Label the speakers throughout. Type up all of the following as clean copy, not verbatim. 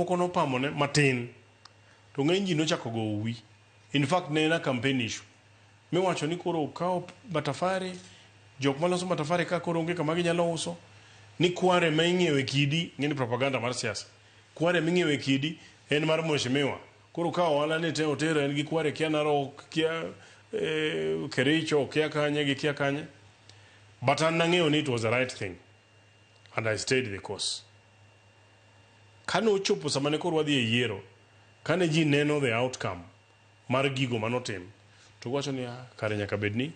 Speaker 1: kono pamone matin to ng'eny ji nochako go uwi. In fact ne na campaign issue miwacho ni koro kawo matafari jok maloso matafari ka koro onge kama ginyalo uso ni kware ma ing'iewe kidi ng'eni propaganda mar siasa kware ming'iewe kidi en mar mheshimiwa koro kawo wala ne te otero en gi kware kia Narok kia Kericho kia kanye gi kia kanye but an nang'eyo ni it was the right thing and I stayed the course. Kane ochopo sama ne koro wadhi e yiero kane ji neno the outcome mar gigo manotim to wacho ni kare nyaka bedni.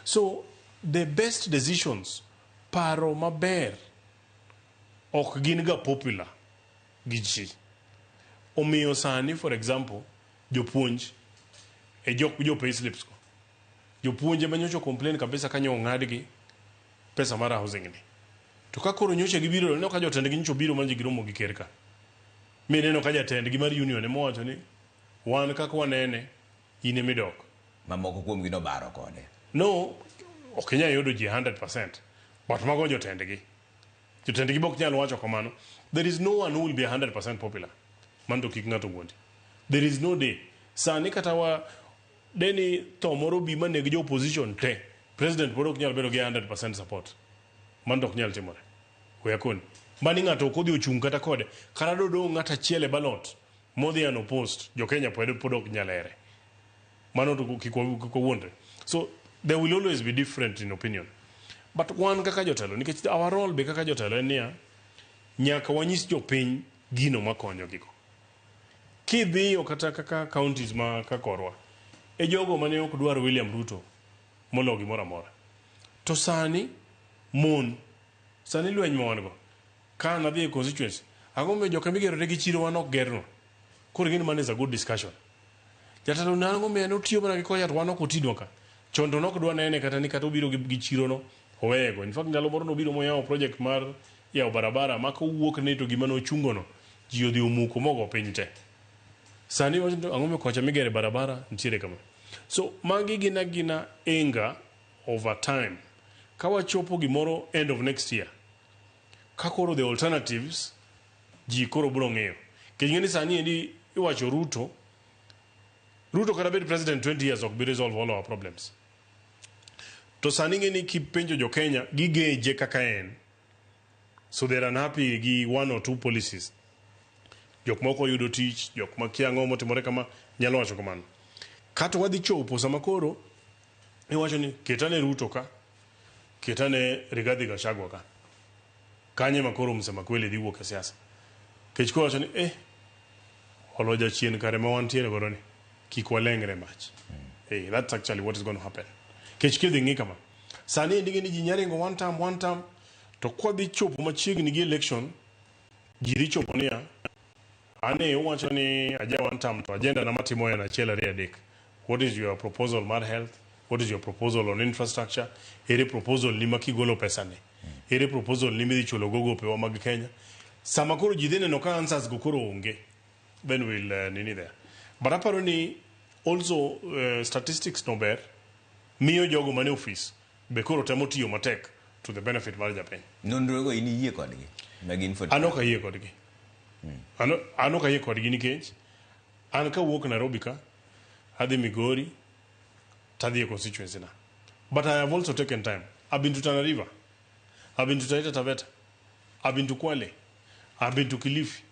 Speaker 1: So the best decisions paro maber ok gin ga popular gi ji. Omiyo sani for example jopuonj e jo payslips ko jopuonje manyocho complain kabisa kanyo ng'adgi pesa mar housing ni to ka koro nyoche gibiro ne ka jotendgi nyocho biro manji giromo gi kerka mi neno ka jatendgi mar union emo wacho ni wan kaka wanene ine midok
Speaker 2: mamoko kuom gino baro kode
Speaker 1: no ok nya yudo ji 100% but mago jotendgi bok nyalo wacho kamano. There is no one who will be 100% popular mando kik ng'ato wuondi. There is no day sani kata wa deni to moro bi maneg jo opposition te president pod ok nyal bedo gi 100% support mando ok nyal timore oyakoni mani ng'ato kodhi ochung' kata kode kata dodo ng'ata chiele balot modhi an post jo Kenya pod ok nyal ere mano to kik wuondre. So there will always be different in opinion but wan kaka jotelo nikech our role be kaka jotelo en niya nyaka wanyis jopiny gino makonyo giko kidhiyo kata kaka counties ma kakorwa e jogo mane ok dwar William Ruto molo gimoro amora to sani lweny ma wan go ka nadhi e constituency agombe joka migerore gi chiro wan ok gerno koro gin man is a good discussion. Jatelo nango me no tiyo mana gi koyat wan ok otidwa ka chondo nok dwa nene kata ni kata obiro gi chiro no owego. In fact ndalo moro no biro moyawo project mar yawo barabara ma ko wuok ne to gima no chungo no ji odhi omuko mogo piny te sani ang'ome kocha migere barabara ntiere kama. So magi gina anger over time kawa chopo gimoro end of next year kakoro the alternatives ji koro bro ng'eyo kingeni sani endi iwacho Ruto kata bed president 20 years ok bi resolve all our problems to sani ngeni kipenjo jo Kenya gigeje kaka en so they're unhappy gi one or two policies jok moko yudo tich jok makia ng'o motimore kama nyalo wacho kamano kato wadhi chopo sama koro iwacho ni ketane Ruto ka ketane Rigathi Gachagua ka kanye makoro msema kweli dhi wuok e siasa kech ko wacho ni oloja chien kare ma wantiere godo ni kik walengre mach that's actually what is going to happen kech kidhi ng'i kama sani ndige ni ji nyaringo one time to kwadhi chopo machiegni gi election ji dhi chopo niya ane wacho ni aja one time to agenda na matimo yana chela ria dek. What is your proposal mar health? What is your proposal on infrastructure? Ere proposal ni makigolo pesa ne ere proposal ni midhi chulo gogo pewa mag Kenya sama koro ji dhine no ka answers go koro onge then we'll nini there but aparo ni also statistics no ber miyo jogo mane office be koro temo tiyo matek to the benefit mar japiny
Speaker 2: nonro go ini yie kodgi magin for
Speaker 1: anoka yie kodgi anoka yie kodgi nikech an ka wuok Nairobi ka adhi Migori tadhi e constituency na but I have also taken time. I've been to Tana River, I've been to Taita Taveta, I've been to Kwale, I've been to Kilifi,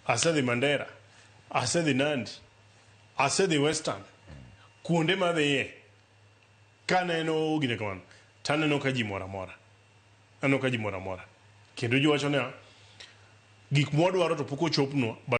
Speaker 1: I said the Mandera, I said the Nandi, I said the Western kuonde madhe ye kana eno gine kamano tane no kaji mora mora kendo ji wacho ne gik mwadwaro to pok ochopnwa